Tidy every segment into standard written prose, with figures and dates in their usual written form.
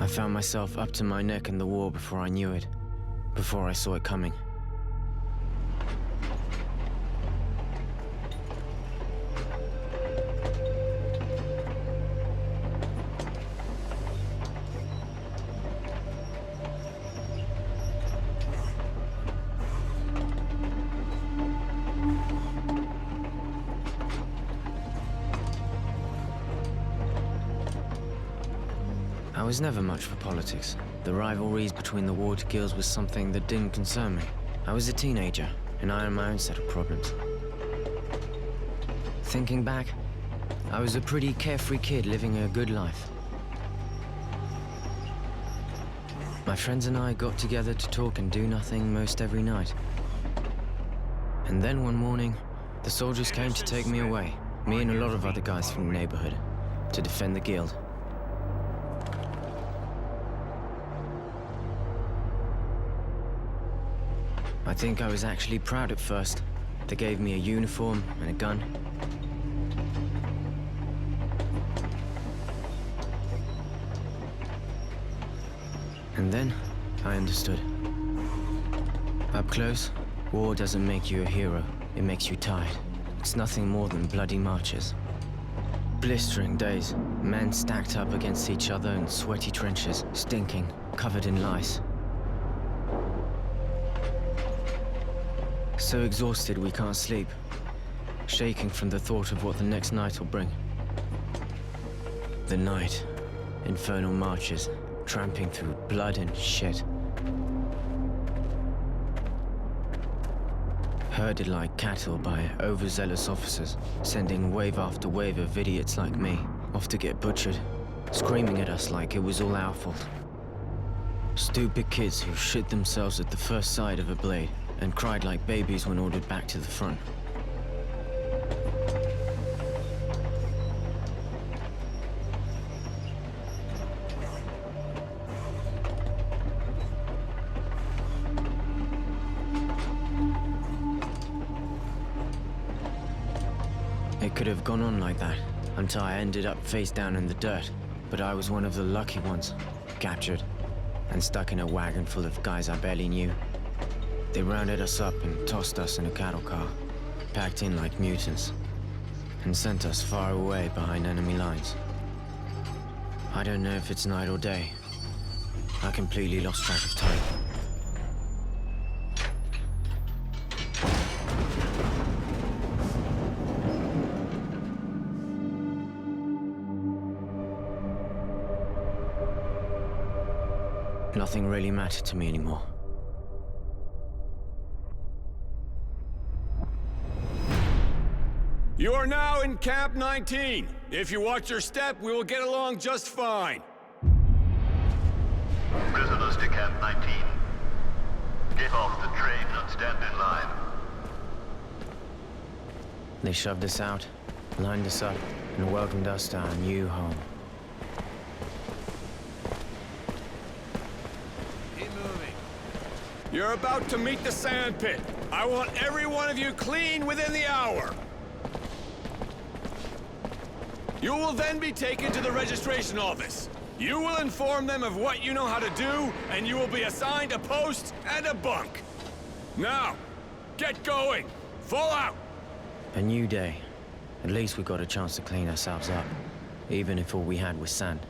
found myself up to my neck in the war before I knew it, before I saw it coming. I was never much for politics. The rivalries between the warred guilds was something that didn't concern me. I was a teenager, and I had my own set of problems. Thinking back, I was a pretty carefree kid living a good life. My friends and I got together to talk and do nothing most every night. And then one morning, the soldiers came to take me away, me and a lot of other guys from the neighborhood, to defend the guild. I think I was actually proud at first. They gave me a uniform and a gun. And then, I understood. Up close, war doesn't make you a hero. It makes you tired. It's nothing more than bloody marches. Blistering days, men stacked up against each other in sweaty trenches, stinking, covered in lice. So exhausted we can't sleep, shaking from the thought of what the next night will bring. The night, infernal marches, tramping through blood and shit. Herded like cattle by overzealous officers, sending wave after wave of idiots like me off to get butchered, screaming at us like it was all our fault. Stupid kids who shit themselves at the first sight of a blade and cried like babies when ordered back to the front. It could have gone on like that until I ended up face down in the dirt, but I was one of the lucky ones, captured and stuck in a wagon full of guys I barely knew. They rounded us up and tossed us in a cattle car, packed in like mutants, and sent us far away behind enemy lines. I don't know if it's night or day. I completely lost track of time. Nothing really mattered to me anymore. You are now in Camp 19. If you watch your step, we will get along just fine. Prisoners to Camp 19. Get off the train and stand in line. They shoved us out, lined us up, and welcomed us to our new home. Keep moving. You're about to meet the sand pit. I want every one of you clean within the hour. You will then be taken to the registration office. You will inform them of what you know how to do, and you will be assigned a post and a bunk. Now, get going. Fall out. A new day. At least we got a chance to clean ourselves up, even if all we had was sand.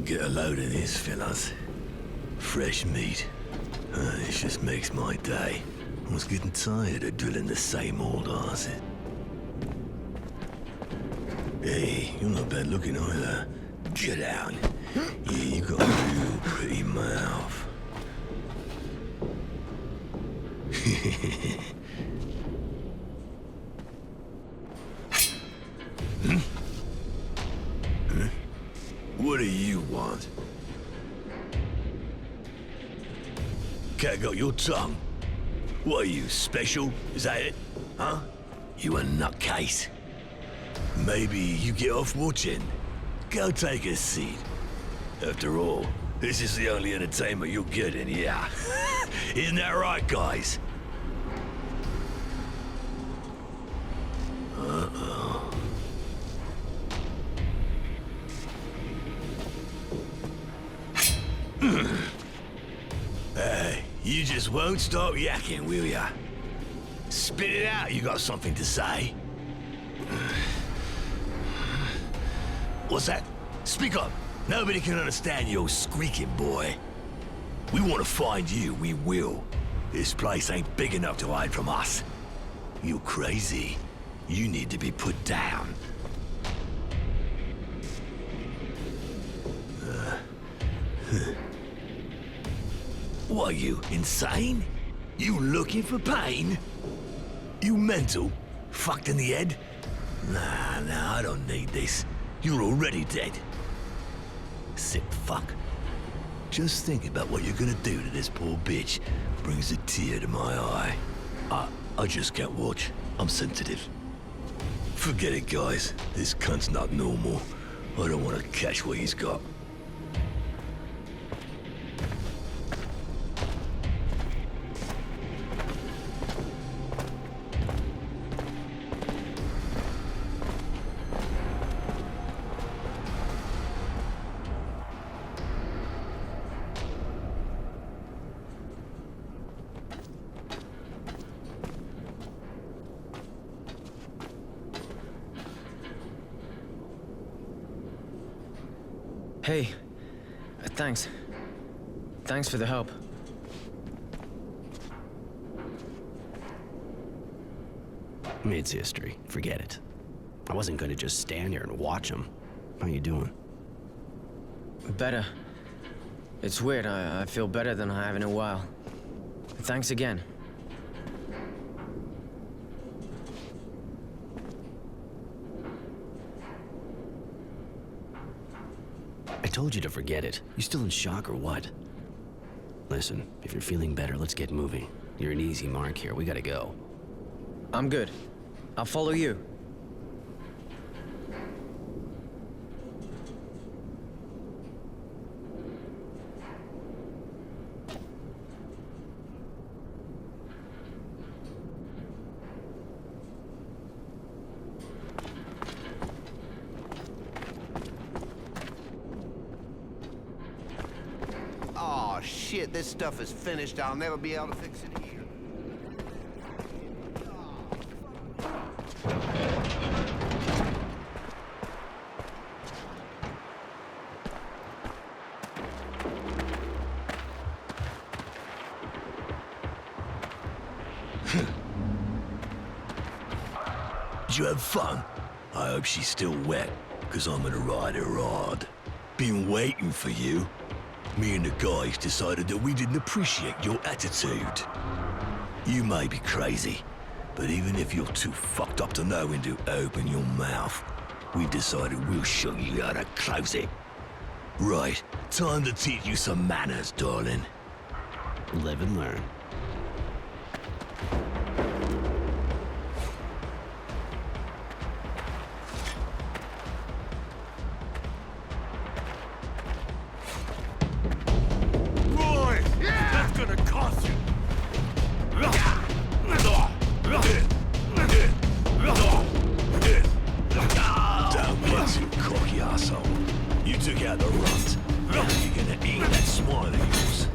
Get a load of this, fellas. Fresh meat. This just makes my day. I was getting tired of drilling the same old arses. Hey, you're not bad looking either. Get out. Yeah, you got a real pretty mouth. What do you want? Cat got your tongue? What are you, special? Is that it? Huh? You a nutcase? Maybe you get off watching. Go take a seat. After all, this is the only entertainment you'll get in here. Isn't that right, guys? You just won't stop yakking, will ya? Spit it out, you got something to say. What's that? Speak up. Nobody can understand your squeaking, boy. We want to find you, we will. This place ain't big enough to hide from us. You crazy. You need to be put down. What are you, insane? You looking for pain? You mental? Fucked in the head? Nah, I don't need this. You're already dead. Sick fuck. Just think about what you're gonna do to this poor bitch brings a tear to my eye. I just can't watch. I'm sensitive. Forget it, guys. This cunt's not normal. I don't want to catch what he's got. Hey, thanks. Thanks for the help. It's history. Forget it. I wasn't going to just stand here and watch him. How you doing? Better. It's weird. I feel better than I have in a while. Thanks again. I told you to forget it. You still in shock or what? Listen, if you're feeling better, let's get moving. You're an easy mark here. We gotta go. I'm good. I'll follow you. Oh, shit, this stuff is finished. I'll never be able to fix it here. Did you have fun? I hope she's still wet, because I'm gonna ride her hard. Been waiting for you. Me and the guys decided that we didn't appreciate your attitude. You may be crazy, but even if you're too fucked up to know when to open your mouth, we've decided we'll show you how to close it. Right, time to teach you some manners, darling. Live and learn. That's gonna cost you! Don't get too cocky, asshole. You took out the runt. Now you're gonna eat that smile of yours.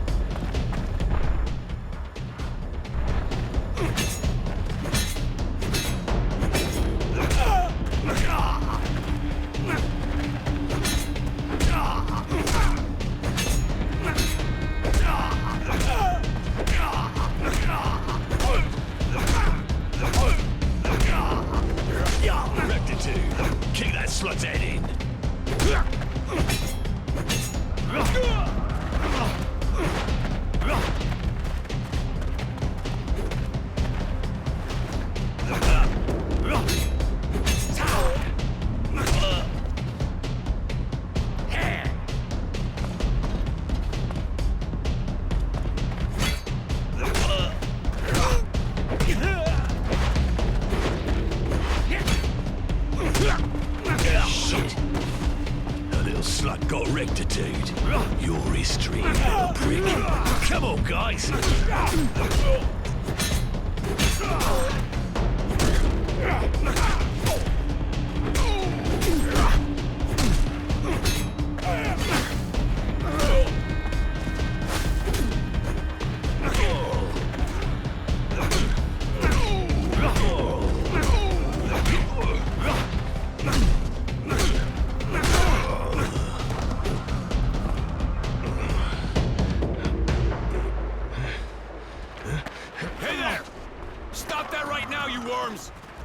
Rectitude. Kick that slut's head in. Got rectitude. Your history, little prick. Come on, guys.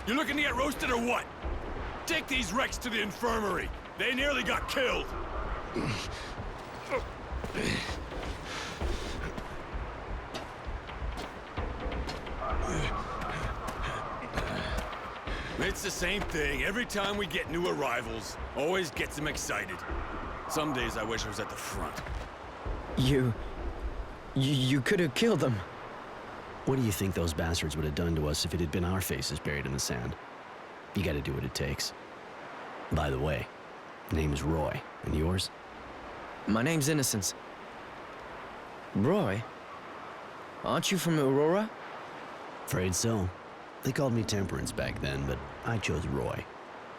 You looking to get roasted or what? Take these wrecks to the infirmary. They nearly got killed. It's the same thing. Every time we get new arrivals, always gets them excited. Some days I wish I was at the front. You could have killed them. What do you think those bastards would have done to us if it had been our faces buried in the sand? You gotta do what it takes. By the way, name's Roy, and yours? My name's Innocence. Roy? Aren't you from Aurora? Afraid so. They called me Temperance back then, but I chose Roy.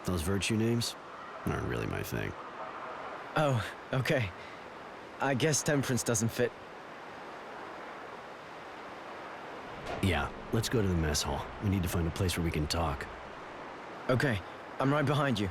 Those virtue names aren't really my thing. Oh, okay. I guess Temperance doesn't fit. Yeah, let's go to the mess hall. We need to find a place where we can talk. Okay, I'm right behind you.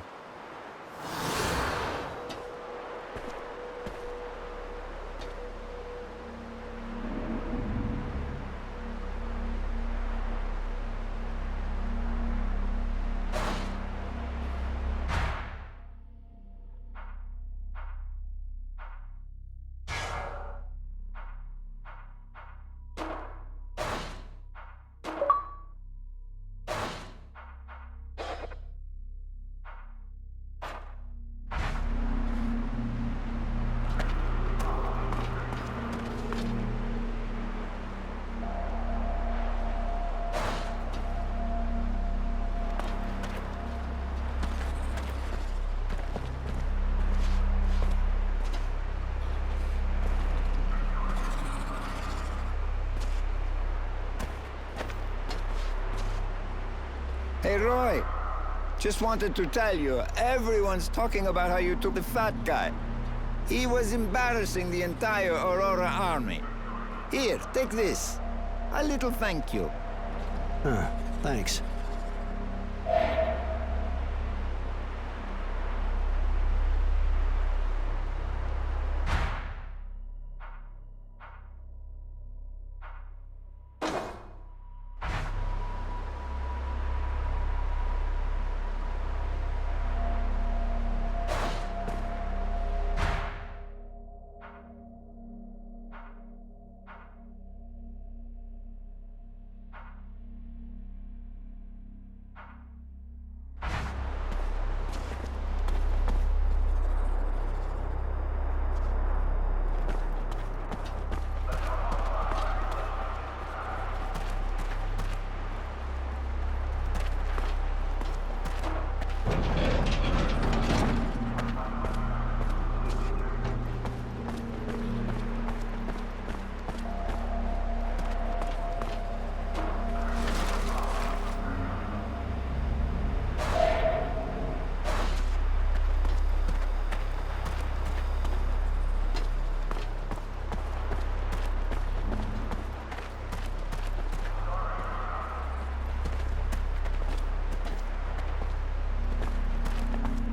Hey, Roy. Just wanted to tell you, everyone's talking about how you took the fat guy. He was embarrassing the entire Aurora army. Here, take this. A little thank you. Huh, thanks.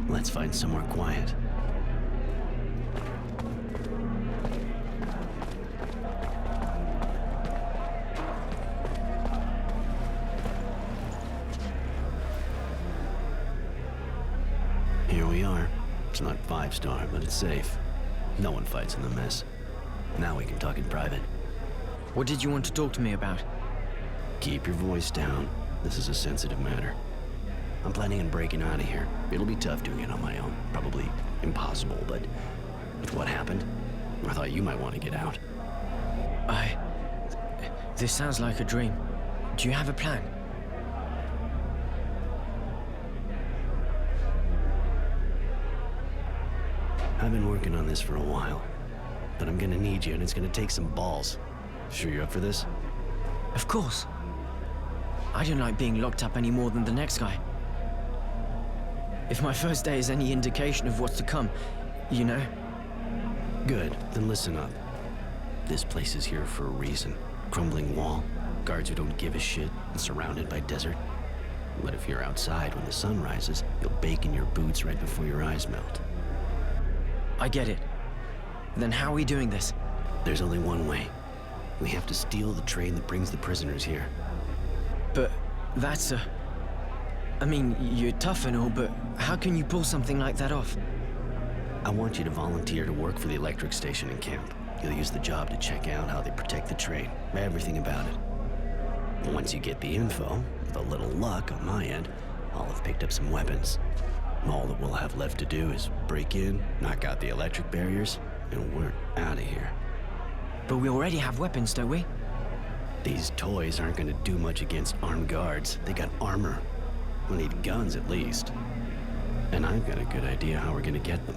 Let's find somewhere quiet. Here we are. It's not 5-star, but it's safe. No one fights in the mess. Now we can talk in private. What did you want to talk to me about? Keep your voice down. This is a sensitive matter. I'm planning on breaking out of here. It'll be tough doing it on my own. Probably impossible, but with what happened, I thought you might want to get out. This sounds like a dream. Do you have a plan? I've been working on this for a while, but I'm gonna need you, and it's gonna take some balls. Sure you're up for this? Of course. I don't like being locked up any more than the next guy. If my first day is any indication of what's to come, you know? Good, then listen up. This place is here for a reason. Crumbling wall, guards who don't give a shit, and surrounded by desert. But if you're outside when the sun rises, you'll bake in your boots right before your eyes melt. I get it. Then how are we doing this? There's only one way. We have to steal the train that brings the prisoners here. But that's I mean, you're tough and all, but how can you pull something like that off? I want you to volunteer to work for the electric station in camp. You'll use the job to check out how they protect the train, everything about it. Once you get the info, with a little luck on my end, I'll have picked up some weapons. All that we'll have left to do is break in, knock out the electric barriers, and we're out of here. But we already have weapons, don't we? These toys aren't gonna do much against armed guards. They got armor. We'll need guns at least. And I've got a good idea how we're gonna get them.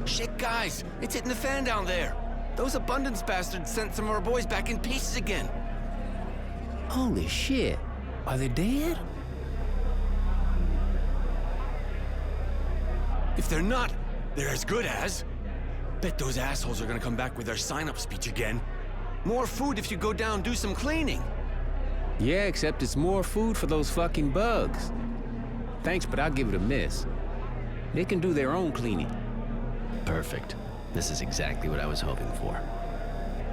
Shit, guys! It's hitting the fan down there! Those abundance bastards sent some of our boys back in pieces again! Holy shit. Are they dead? If they're not, they're as good as. Bet those assholes are gonna come back with their sign-up speech again. More food if you go down do some cleaning! Yeah, except it's more food for those fucking bugs. Thanks, but I'll give it a miss. They can do their own cleaning. Perfect. This is exactly what I was hoping for.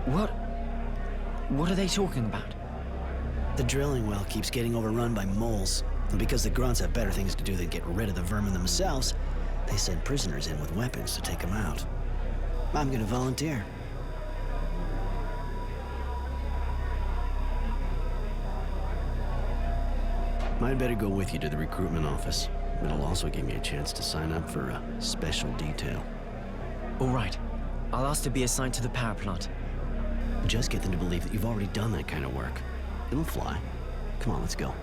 What are they talking about? The drilling well keeps getting overrun by moles. And because the grunts have better things to do than get rid of the vermin themselves, they send prisoners in with weapons to take them out. I'm gonna volunteer. I'd better go with you to the recruitment office. It'll also give me a chance to sign up for a special detail. All right. I'll ask to be assigned to the power plant. Just get them to believe that you've already done that kind of work. It'll fly. Come on, let's go.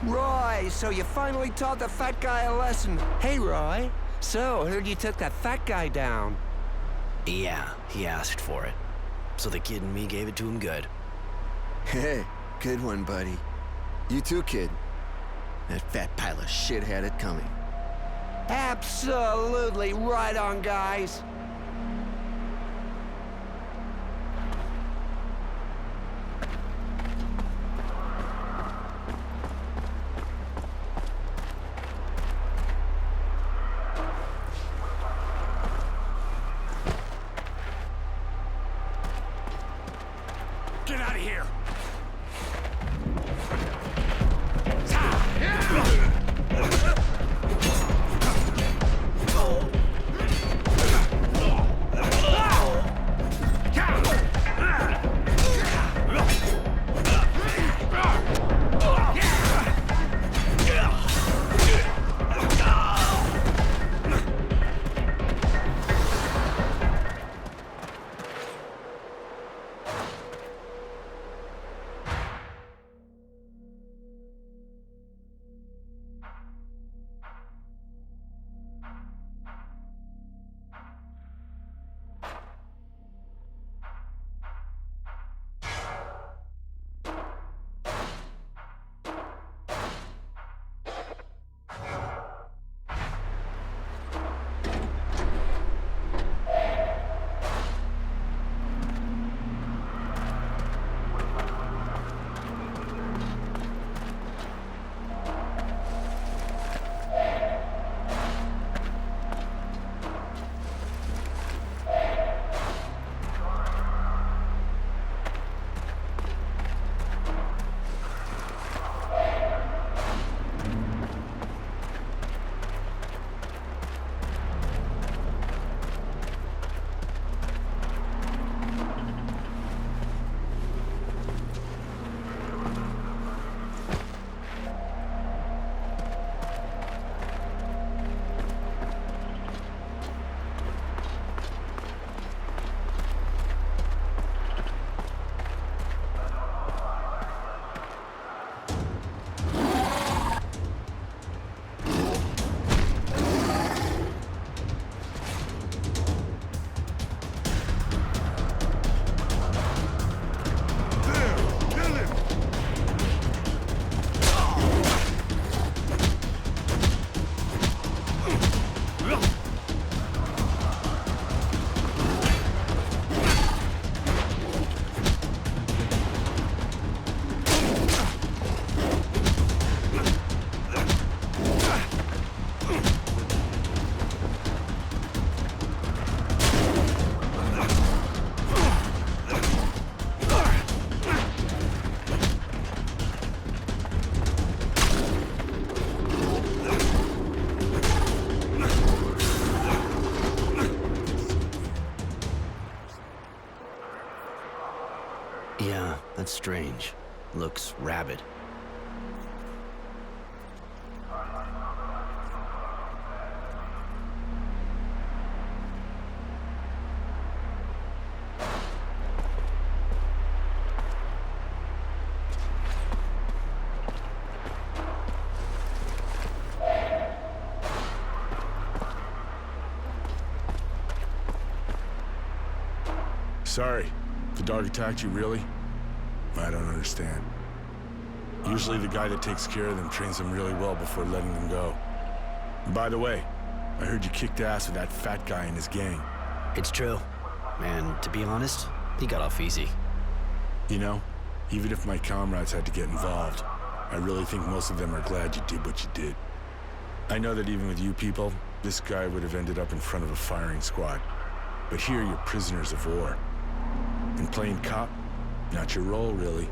Roy, so you finally taught the fat guy a lesson. Hey, Roy. So, heard you took that fat guy down. Yeah, he asked for it. So the kid and me gave it to him good. Hey, good one, buddy. You too, kid. That fat pile of shit had it coming. Absolutely right on, guys. That's strange. Looks rabid. Sorry. The dog attacked you, really? I don't understand. Usually the guy that takes care of them trains them really well before letting them go. And by the way, I heard you kicked ass with that fat guy and his gang. It's true. And to be honest, he got off easy. You know, even if my comrades had to get involved, I really think most of them are glad you did what you did. I know that even with you people, this guy would have ended up in front of a firing squad. But here you're prisoners of war. And playing cop, not your role, really.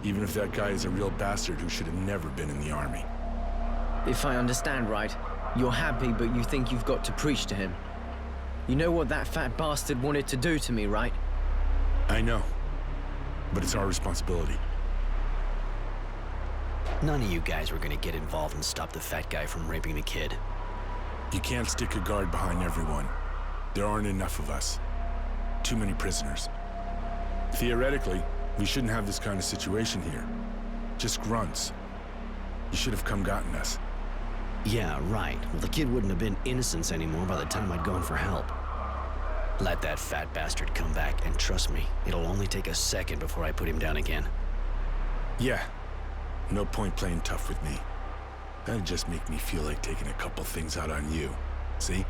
Even if that guy is a real bastard who should have never been in the army. If I understand right, you're happy, but you think you've got to preach to him. You know what that fat bastard wanted to do to me, right? I know. But it's our responsibility. None of you guys were gonna get involved and stop the fat guy from raping the kid. You can't stick a guard behind everyone. There aren't enough of us. Too many prisoners. Theoretically, we shouldn't have this kind of situation here. Just grunts. You should have come gotten us. Yeah, right. Well, the kid wouldn't have been innocent anymore by the time I'd gone for help. Let that fat bastard come back, and trust me, it'll only take a second before I put him down again. Yeah. No point playing tough with me. That'd just make me feel like taking a couple things out on you. See?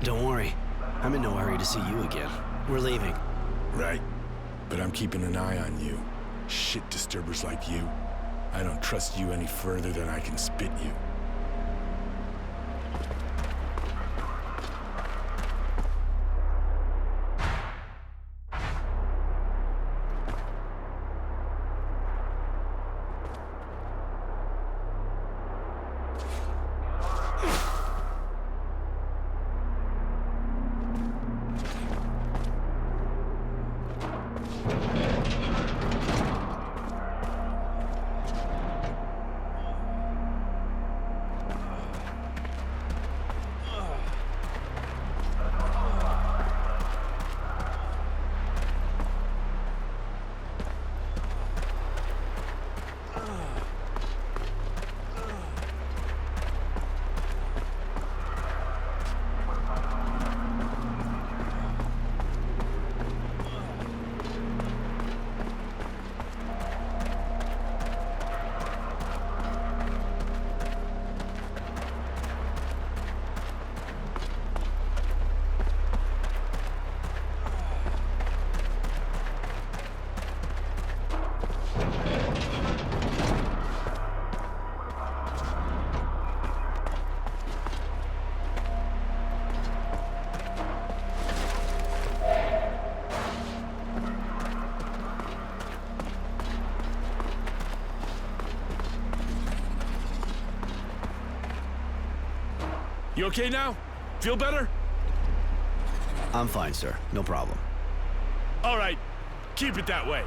Don't worry. I'm in no hurry to see you again. We're leaving. Right. But I'm keeping an eye on you. Shit disturbers like you. I don't trust you any further than I can spit you. You okay now? Feel better? I'm fine, sir. No problem. All right. Keep it that way.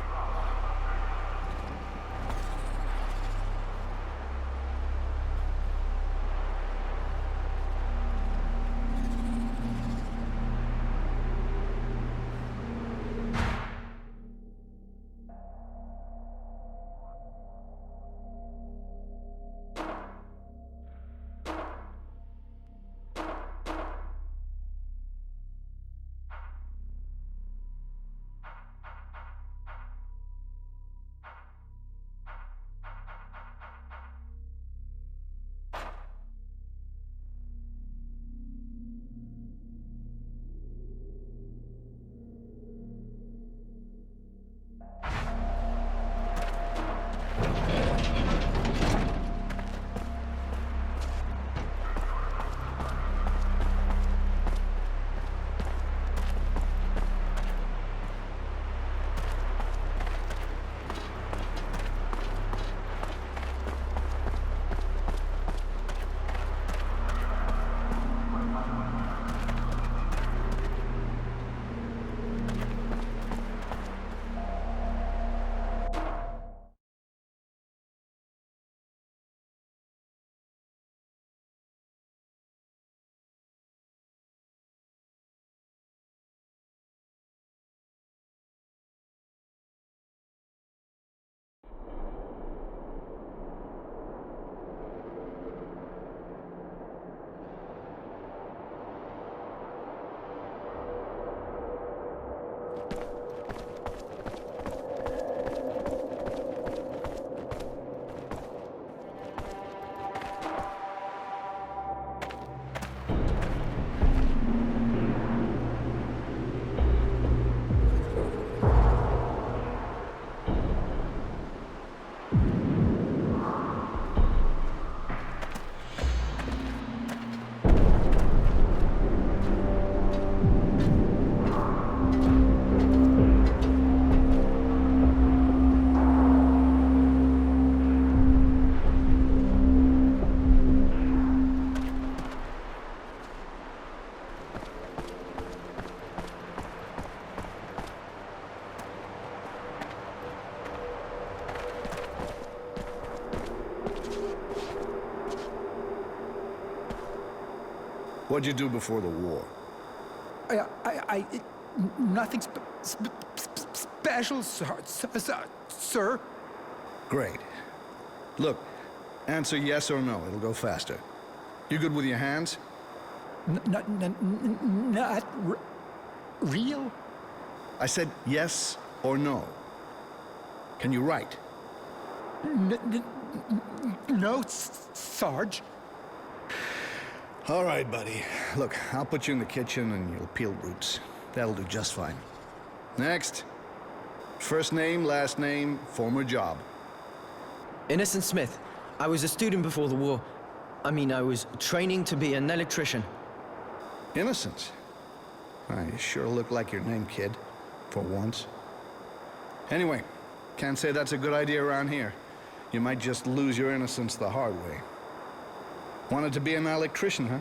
What'd you do before the war? Nothing special, sir. Great. Look, answer yes or no. It'll go faster. You good with your hands? Not real? I said yes or no. Can you write? No, Sarge. All right, buddy. Look, I'll put you in the kitchen and you'll peel roots. That'll do just fine. Next. First name, last name, former job. Innocent Smith. I was a student before the war. I mean, I was training to be an electrician. Innocent? You sure look like your name, kid. For once. Anyway, can't say that's a good idea around here. You might just lose your innocence the hard way. Wanted to be an electrician, huh?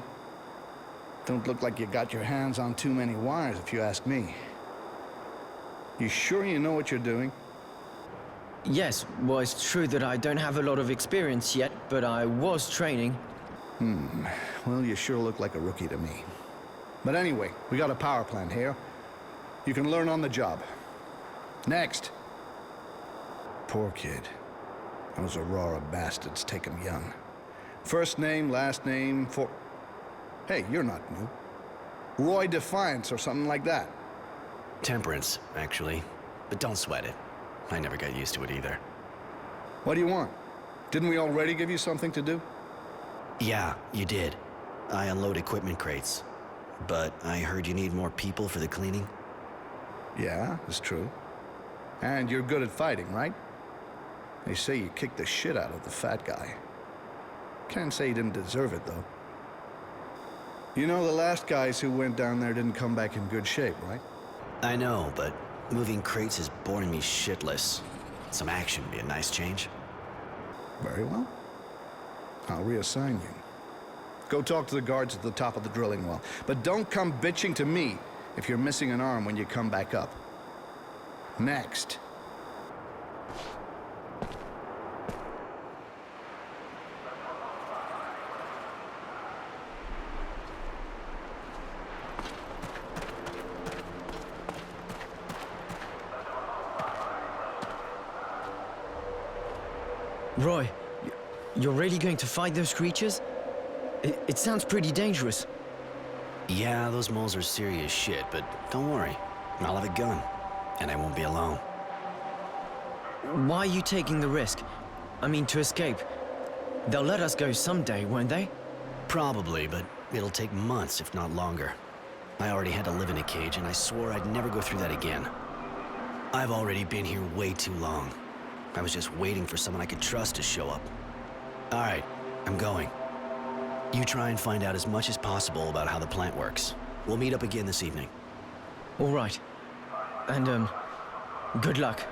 Don't look like you got your hands on too many wires, if you ask me. You sure you know what you're doing? Yes, well, it's true that I don't have a lot of experience yet, but I was training. Well, you sure look like a rookie to me. But anyway, we got a power plant here. You can learn on the job. Next. Poor kid. Those Aurora bastards take him young. First name, last name, for... Hey, you're not new. Roy Defiance or something like that. Temperance, actually. But don't sweat it. I never got used to it either. What do you want? Didn't we already give you something to do? Yeah, you did. I unload equipment crates. But I heard you need more people for the cleaning? Yeah, it's true. And you're good at fighting, right? They say you kicked the shit out of the fat guy. Can't say he didn't deserve it, though. You know, the last guys who went down there didn't come back in good shape, right? I know, but moving crates is boring me shitless. Some action would be a nice change. Very well. I'll reassign you. Go talk to the guards at the top of the drilling well. But don't come bitching to me if you're missing an arm when you come back up. Next. Roy, you're really going to fight those creatures? It sounds pretty dangerous. Yeah, those moles are serious shit, but don't worry. I'll have a gun, and I won't be alone. Why are you taking the risk? I mean, to escape. They'll let us go someday, won't they? Probably, but it'll take months, if not longer. I already had to live in a cage, and I swore I'd never go through that again. I've already been here way too long. I was just waiting for someone I could trust to show up. All right, I'm going. You try and find out as much as possible about how the plant works. We'll meet up again this evening. All right. And, good luck.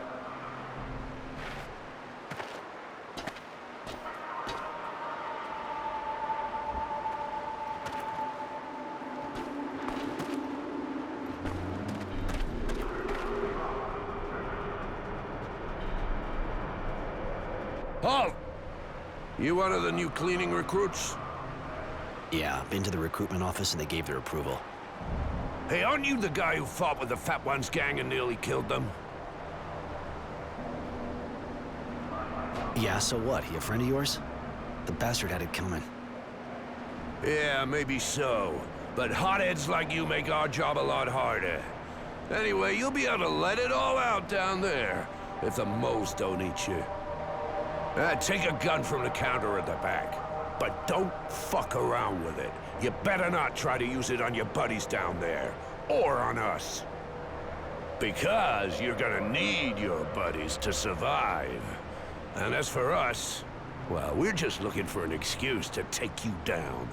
Halt! You one of the new cleaning recruits? Yeah, been to the recruitment office and they gave their approval. Hey, aren't you the guy who fought with the Fat Ones gang and nearly killed them? Yeah, so what? He a friend of yours? The bastard had it coming. Yeah, maybe so. But hotheads like you make our job a lot harder. Anyway, you'll be able to let it all out down there, if the moles don't eat you. Take a gun from the counter at the back. But don't fuck around with it. You better not try to use it on your buddies down there, or on us. Because you're gonna need your buddies to survive. And as for us, well, we're just looking for an excuse to take you down.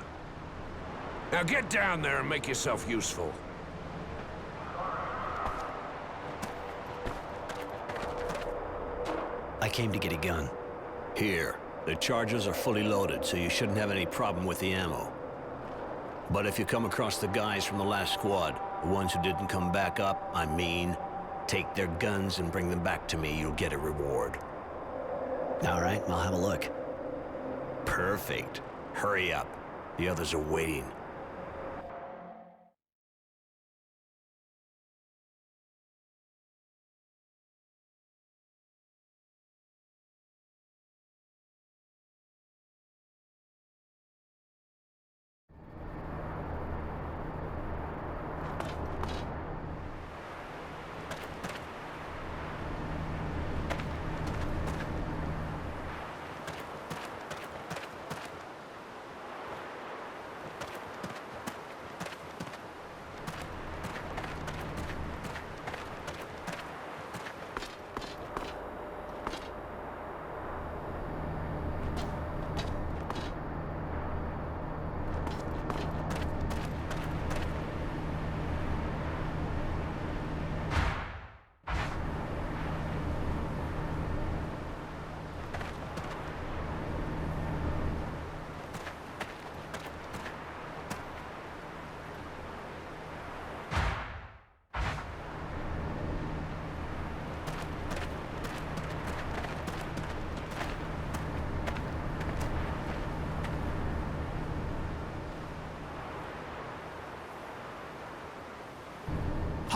Now get down there and make yourself useful. I came to get a gun. Here. The charges are fully loaded, so you shouldn't have any problem with the ammo. But if you come across the guys from the last squad, the ones who didn't come back up, I mean, take their guns and bring them back to me, you'll get a reward. All right, I'll have a look. Perfect. Hurry up. The others are waiting.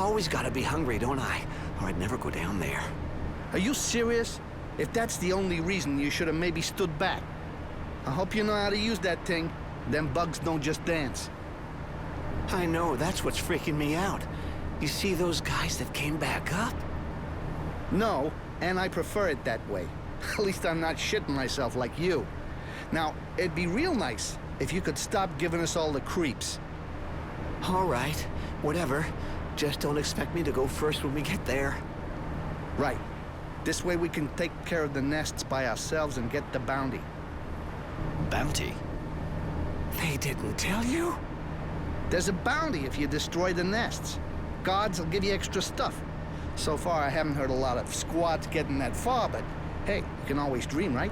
always gotta be hungry, don't I? Or I'd never go down there. Are you serious? If that's the only reason, you should have maybe stood back. I hope you know how to use that thing. Them bugs don't just dance. I know, that's what's freaking me out. You see those guys that came back up? No, and I prefer it that way. At least I'm not shitting myself like you. Now, it'd be real nice if you could stop giving us all the creeps. All right, whatever. Just don't expect me to go first when we get there. Right. This way we can take care of the nests by ourselves and get the bounty. Bounty? They didn't tell you? There's a bounty if you destroy the nests. Guards will give you extra stuff. So far, I haven't heard a lot of squads getting that far, but hey, you can always dream, right?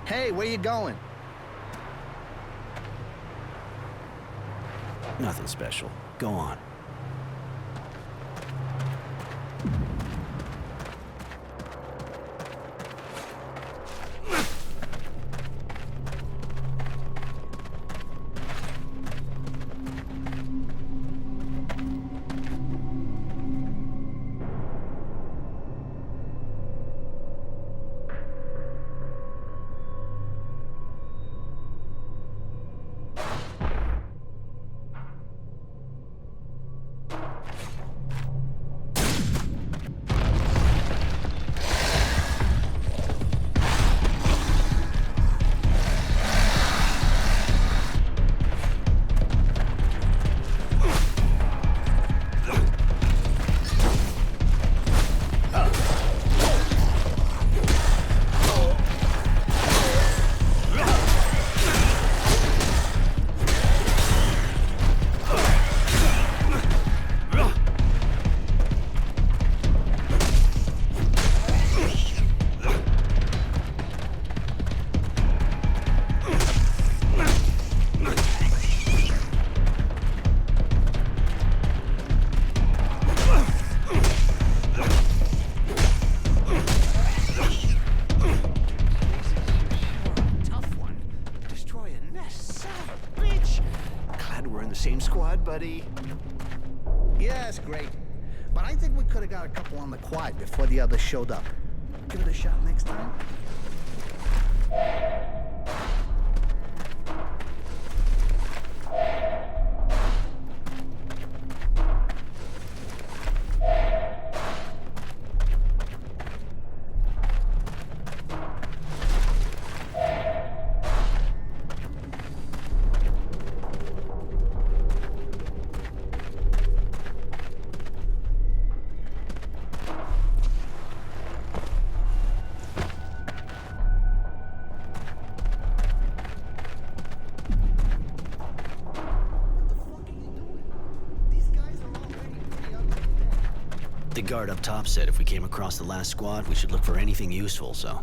Hey, where you going? Nothing special. Go on. Buddy. Yeah, it's great. But I think we could have got a couple on the quad before the others showed up. Give it a shot next time. The guard up top said if we came across the last squad, we should look for anything useful, so...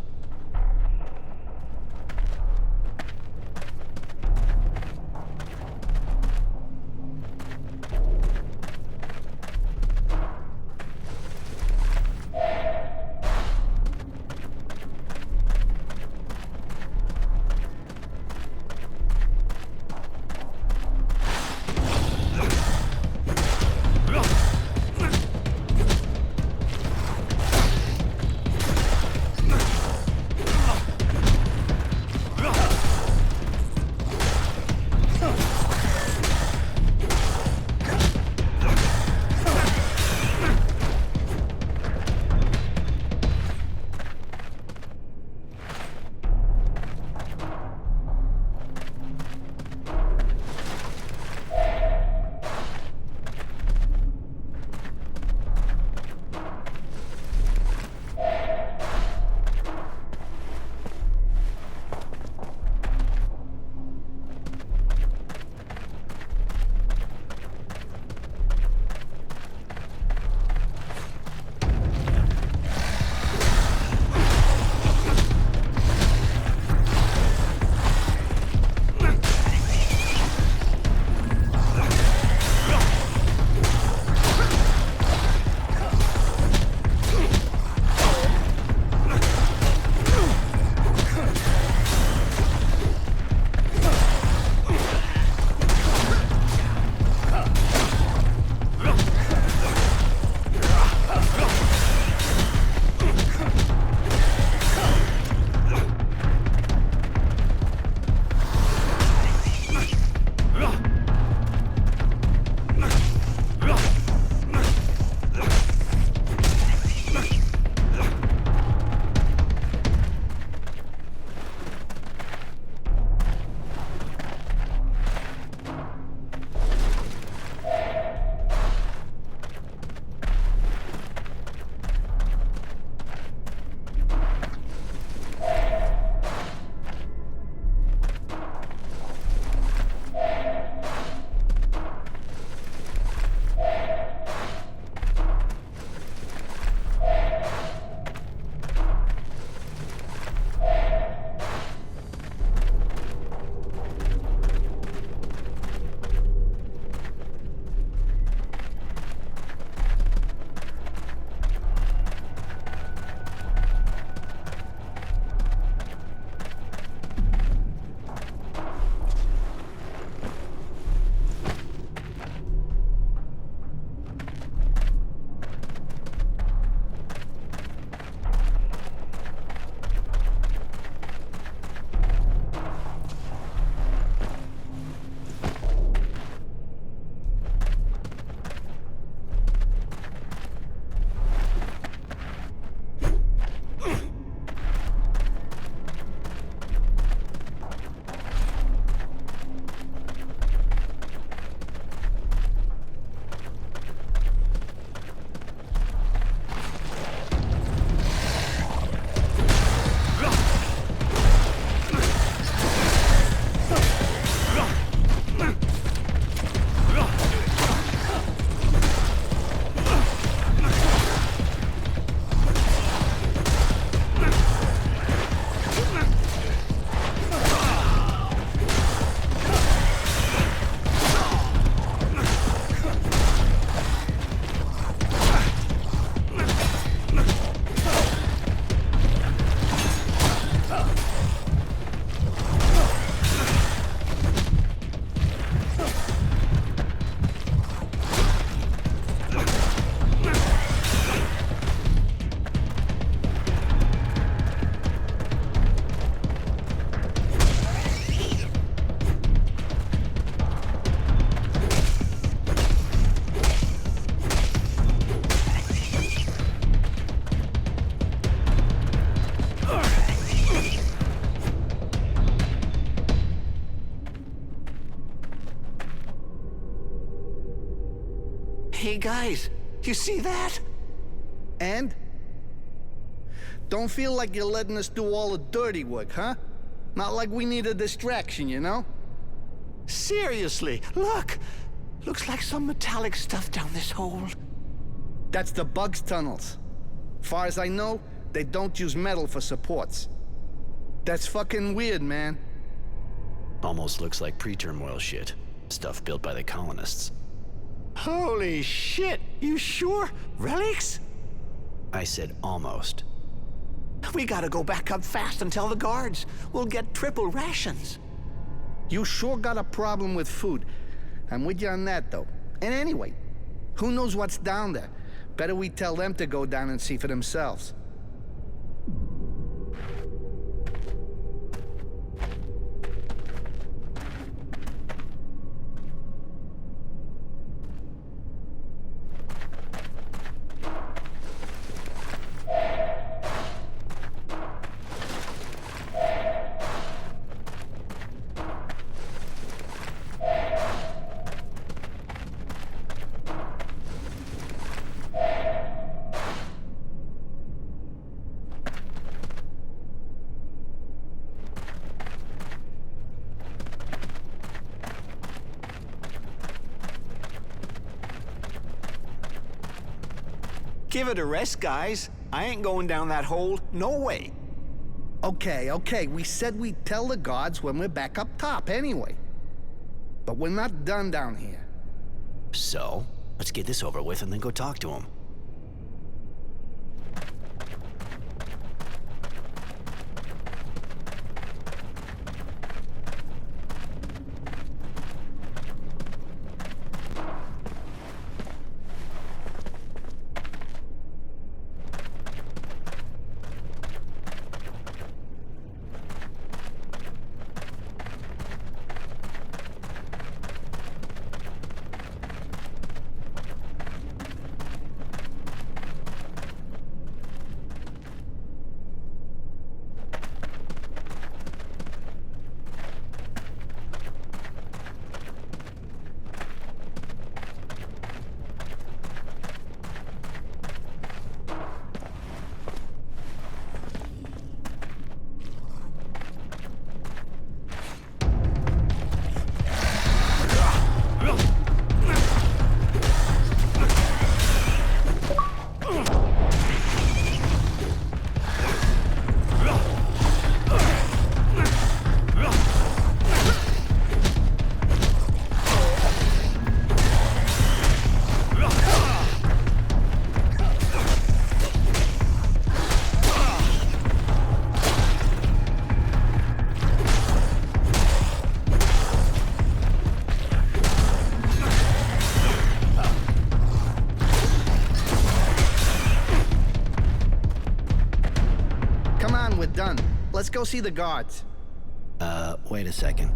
Hey guys, you see that? And? Don't feel like you're letting us do all the dirty work, huh? Not like we need a distraction, you know? Seriously, look! Looks like some metallic stuff down this hole. That's the bugs' tunnels. Far as I know, they don't use metal for supports. That's fucking weird, man. Almost looks like pre-turmoil shit. Stuff built by the colonists. Holy shit! You sure? Relics? I said almost. We gotta go back up fast and tell the guards. We'll get triple rations. You sure got a problem with food. I'm with you on that, though. And anyway, who knows what's down there? Better we tell them to go down and see for themselves. Give it a rest, guys. I ain't going down that hole. No way. Okay, we said we'd tell the guards when we're back up top anyway. But we're not done down here. So, let's get this over with and then go talk to them. Done. Let's go see the guards. Wait a second.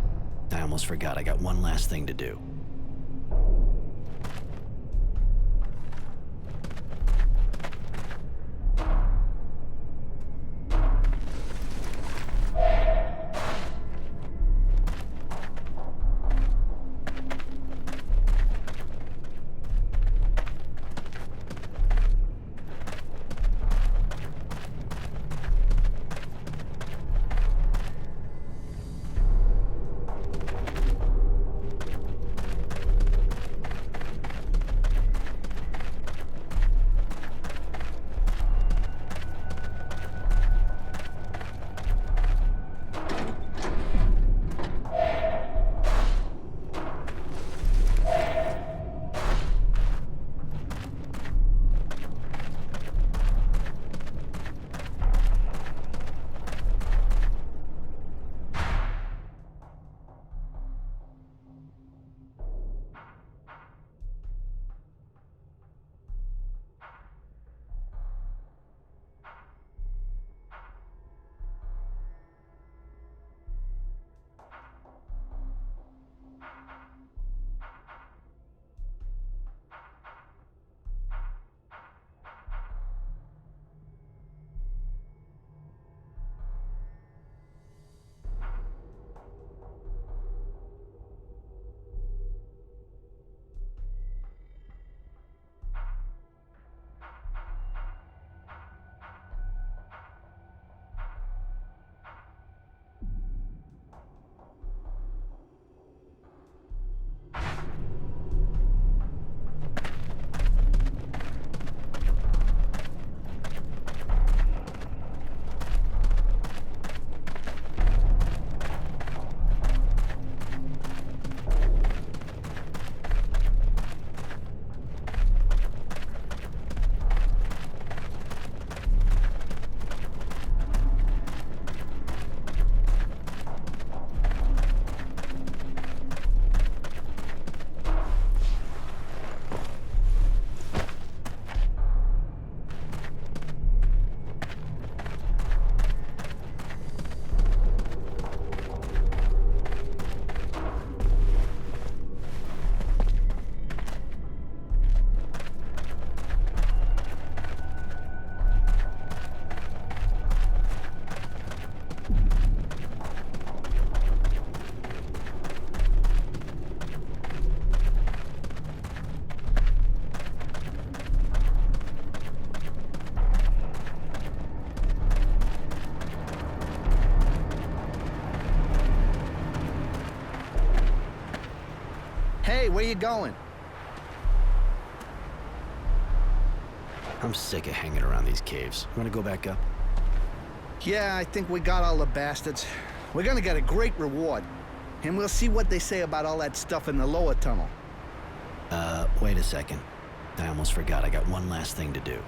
I almost forgot. I got one last thing to do. Hey, where you going? I'm sick of hanging around these caves. You wanna go back up? Yeah, I think we got all the bastards. We're gonna get a great reward. And we'll see what they say about all that stuff in the lower tunnel. Wait a second. I almost forgot. I got one last thing to do.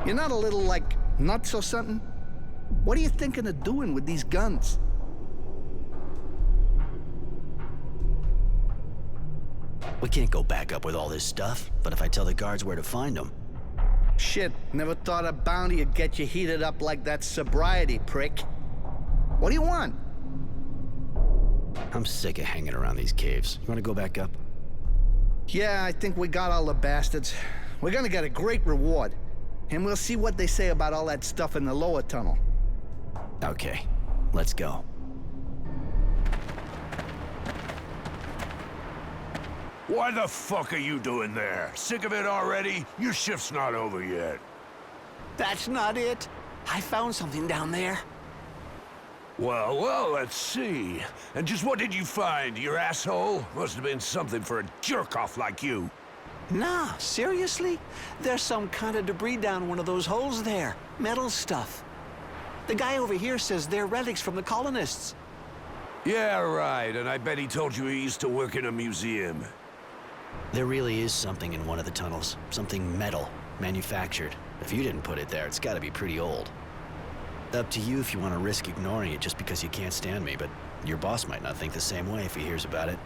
You're not a little, like, nuts or something? What are you thinking of doing with these guns? We can't go back up with all this stuff, but if I tell the guards where to find them... Shit, never thought a bounty would get you heated up like that sobriety, prick. What do you want? I'm sick of hanging around these caves. You wanna go back up? Yeah, I think we got all the bastards. We're gonna get a great reward. And we'll see what they say about all that stuff in the lower tunnel. Okay, let's go. Why the fuck are you doing there? Sick of it already? Your shift's not over yet. That's not it. I found something down there. Well, let's see. And just what did you find, your asshole? Must have been something for a jerk-off like you. Nah, seriously? There's some kind of debris down one of those holes there. Metal stuff. The guy over here says they're relics from the colonists. Yeah, right, and I bet he told you he used to work in a museum. There really is something in one of the tunnels. Something metal, manufactured. If you didn't put it there, it's gotta be pretty old. Up to you if you want to risk ignoring it just because you can't stand me, but your boss might not think the same way if he hears about it.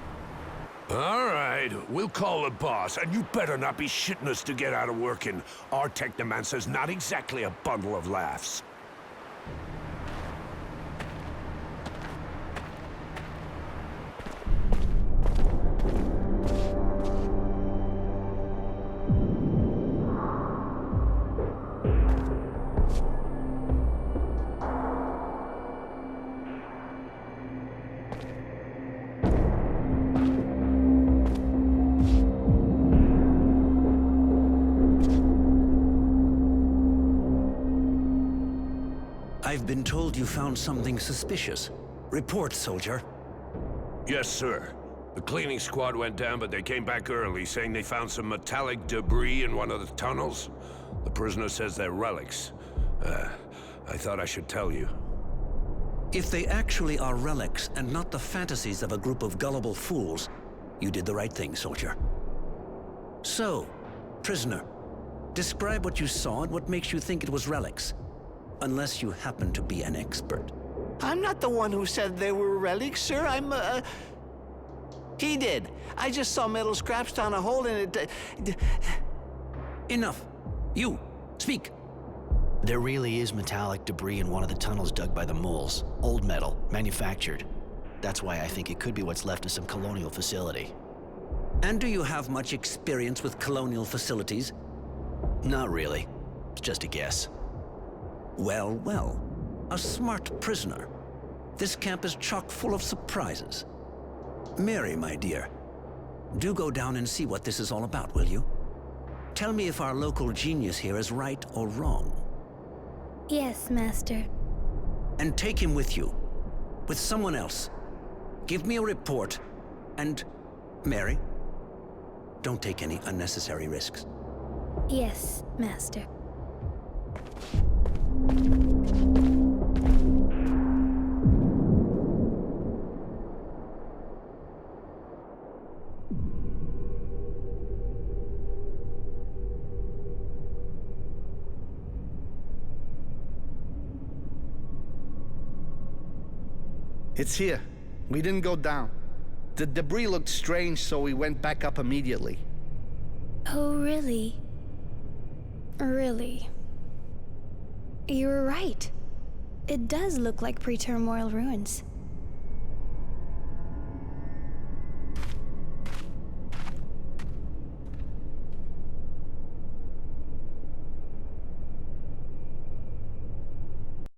All right, we'll call the boss, and you better not be shitting us to get out of working. Our technomancer's not exactly a bundle of laughs. I've been told you found something suspicious. Report, soldier. Yes, sir. The cleaning squad went down, but they came back early, saying they found some metallic debris in one of the tunnels. The prisoner says they're relics. I thought I should tell you. If they actually are relics and not the fantasies of a group of gullible fools, you did the right thing, soldier. So, prisoner, describe what you saw and what makes you think it was relics. Unless you happen to be an expert. I'm not the one who said they were relics, sir. He did. I just saw metal scraps down a hole in it. Enough. You, speak. There really is metallic debris in one of the tunnels dug by the moles. Old metal, manufactured. That's why I think it could be what's left of some colonial facility. And do you have much experience with colonial facilities? Not really. It's just a guess. Well, well. A smart prisoner. This camp is chock full of surprises. Mary, my dear, do go down and see what this is all about, will you? Tell me if our local genius here is right or wrong. Yes, Master. And take him with you. With someone else. Give me a report. And, Mary, don't take any unnecessary risks. Yes, Master. It's here. We didn't go down. The debris looked strange, so we went back up immediately. Oh, really? Really? You were right. It does look like pre-turmoil ruins.